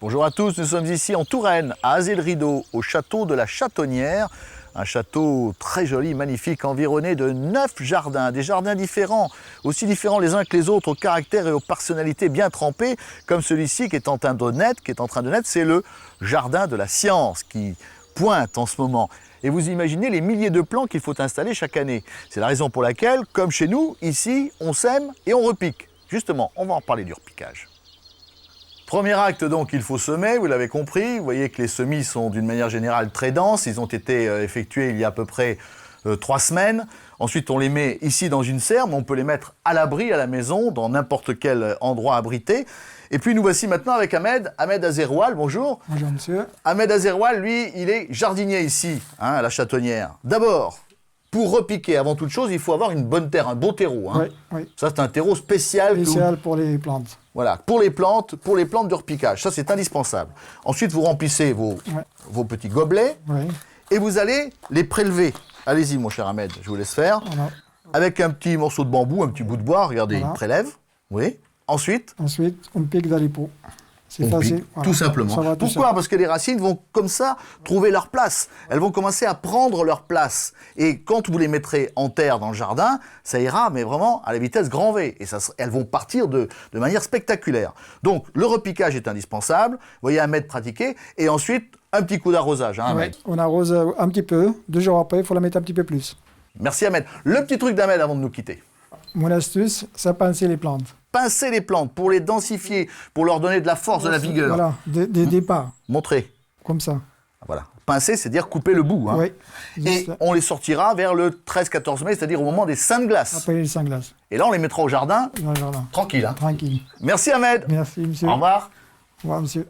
Bonjour à tous, nous sommes ici en Touraine, à Azay-le-Rideau, au château de la Châtonnière. Un château très joli, magnifique, environné de 9 jardins, des jardins différents, aussi différents les uns que les autres, au caractère et aux personnalités bien trempées, comme celui-ci qui est en train de naître, c'est le jardin de la science qui pointe en ce moment. Et vous imaginez les milliers de plants qu'il faut installer chaque année. C'est la raison pour laquelle, comme chez nous, ici, on sème et on repique. Justement, on va en parler du repiquage. Premier acte donc, il faut semer, vous l'avez compris. Vous voyez que les semis sont d'une manière générale très denses. Ils ont été effectués il y a à peu près 3 semaines. Ensuite, on les met ici dans une serre, mais on peut les mettre à l'abri à la maison, dans n'importe quel endroit abrité. Et puis nous voici maintenant avec Ahmed Azeroual, bonjour. Bonjour monsieur. Ahmed Azeroual, lui, il est jardinier ici, à la Châtonnière. D'abord, pour repiquer, avant toute chose, il faut avoir une bonne terre, un beau terreau. Oui. Ça, c'est un terreau spécial. Spécial pour les plantes. Voilà, pour les plantes de repiquage. Ça, c'est indispensable. Ensuite, vous remplissez vos petits gobelets et vous allez les prélever. Allez-y, mon cher Ahmed, je vous laisse faire. Voilà. Avec un petit morceau de bambou, un petit bout de bois, regardez, il prélève. Oui. Ensuite, on pique dans les pots. C'est facile. Tout simplement. Pourquoi ? Parce que les racines vont comme ça trouver leur place. Elles vont commencer à prendre leur place. Et quand vous les mettrez en terre dans le jardin, ça ira, mais vraiment à la vitesse grand V. Et elles vont partir de manière spectaculaire. Donc, le repiquage est indispensable. Vous voyez Ahmed pratiquer. Et ensuite, un petit coup d'arrosage. Ahmed. On arrose un petit peu. 2 jours après, il faut la mettre un petit peu plus. Merci Ahmed. Le petit truc d'Ahmed avant de nous quitter. Mon astuce, c'est pincer les plantes. Pincer les plantes pour les densifier, pour leur donner de la force, de la vigueur. Voilà, des départs. Montrez. Comme ça. Voilà. Pincer, c'est dire couper le bout. Oui. Et on les sortira vers le 13-14 mai, c'est-à-dire au moment des seins de glace. Après les seins de glace. Et là, on les mettra au jardin. Dans le jardin. Tranquille. Tranquille. Merci Ahmed. Merci monsieur. Au revoir. Au revoir monsieur.